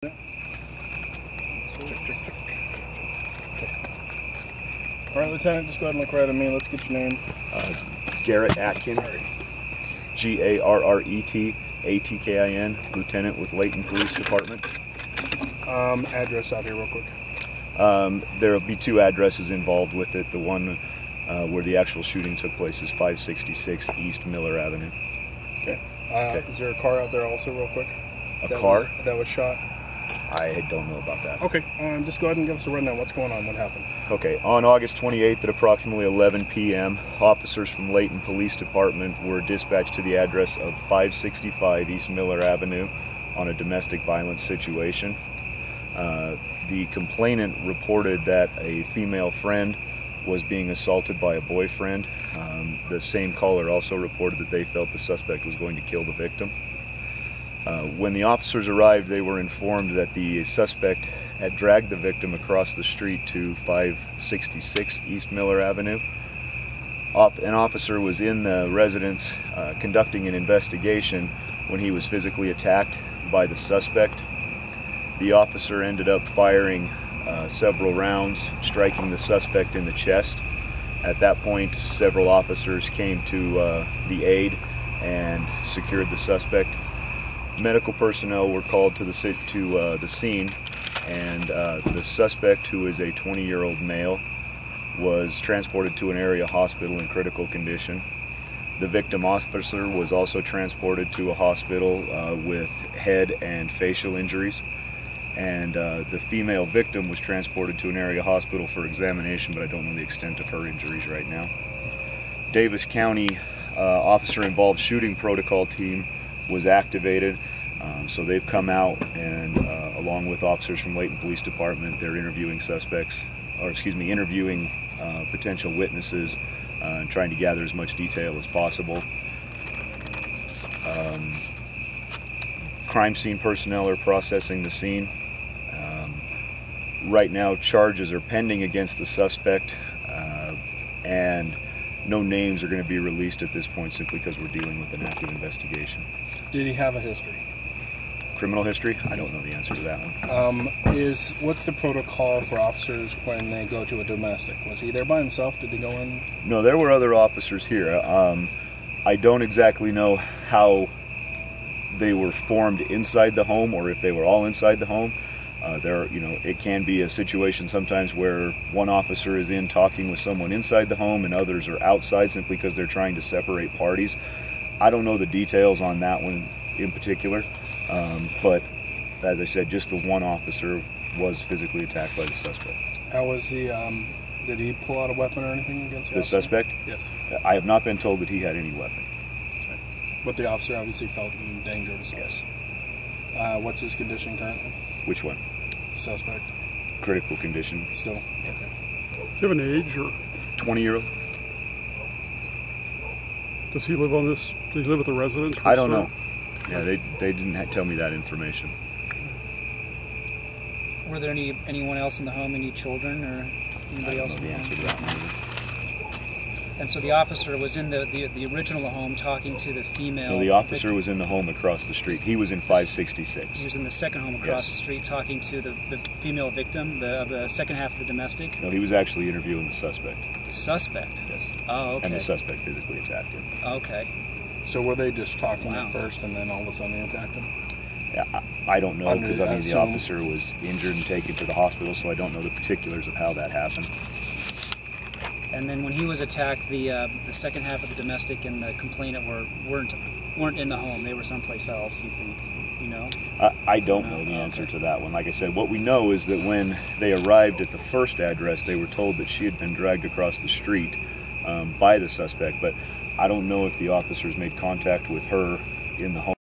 Check, check, check. All right, Lieutenant, just go ahead and look right at me. Let's get your name. Garret Atkin, Garret Atkin, Lieutenant with Layton Police Department. Address out here real quick. There will be two addresses involved with it. The one where the actual shooting took place is 566 East Miller Avenue. Okay. Is there a car out there also real quick? A car? That was shot? I don't know about that. Okay, just go ahead and give us a rundown. What's going on? What happened? Okay, on August 28th at approximately 11 p.m., officers from Layton Police Department were dispatched to the address of 565 East Miller Avenue on a domestic violence situation. The complainant reported that a female friend was being assaulted by a boyfriend. The same caller also reported that they felt the suspect was going to kill the victim. When the officers arrived, they were informed that the suspect had dragged the victim across the street to 566 East Miller Avenue. An officer was in the residence conducting an investigation when he was physically attacked by the suspect. The officer ended up firing several rounds, striking the suspect in the chest. At that point, several officers came to the aid and secured the suspect. Medical personnel were called to the scene, and the suspect, who is a 20-year-old male, was transported to an area hospital in critical condition. The victim officer was also transported to a hospital with head and facial injuries, and the female victim was transported to an area hospital for examination, but I don't know the extent of her injuries right now. Davis County officer-involved shooting protocol team was activated, so they've come out and along with officers from Layton Police Department, they're interviewing interviewing potential witnesses and trying to gather as much detail as possible. Crime scene personnel are processing the scene. Right now, charges are pending against the suspect, and no names are going to be released at this point simply because we're dealing with an active investigation. Did he have a history? Criminal history? I don't know the answer to that one. What's the protocol for officers when they go to a domestic? Was he there by himself? Did he go in? No, there were other officers here. I don't exactly know how they were formed inside the home or if they were all inside the home. It can be a situation sometimes where one officer is in talking with someone inside the home and others are outside simply because they're trying to separate parties. I don't know the details on that one in particular, but as I said, just the one officer was physically attacked by the suspect. How was he? Did he pull out a weapon or anything against the suspect? Yes. I have not been told that he had any weapon. Okay. But the officer obviously felt in danger to Yes. What's his condition currently? Which one? Suspect. Critical condition. Still? Okay. Do you have an age, or 20-year-old? does he live on this? Does he live at the residence? I don't know. Yeah, they didn't tell me that information. Were there anyone else in the home? Any children or anybody else? I don't know the answer to that one. And so the officer was in the original home talking to the female. No, the officer was in the home across the street. He was in 566. He was in the second home across the street talking to the female victim, the second half of the domestic? No, he was actually interviewing the suspect. The suspect? Yes. Oh, okay. And the suspect physically attacked him. Okay. So were they just talking at first and then all of a sudden they attacked him? Yeah, I don't know, because the officer was injured and taken to the hospital, so I don't know the particulars of how that happened. And then when he was attacked, the second half of the domestic and the complainant weren't in the home. They were someplace else, you think? You know? I don't know the answer to that one. Like I said, what we know is that when they arrived at the first address, they were told that she had been dragged across the street by the suspect, but I don't know if the officers made contact with her in the home.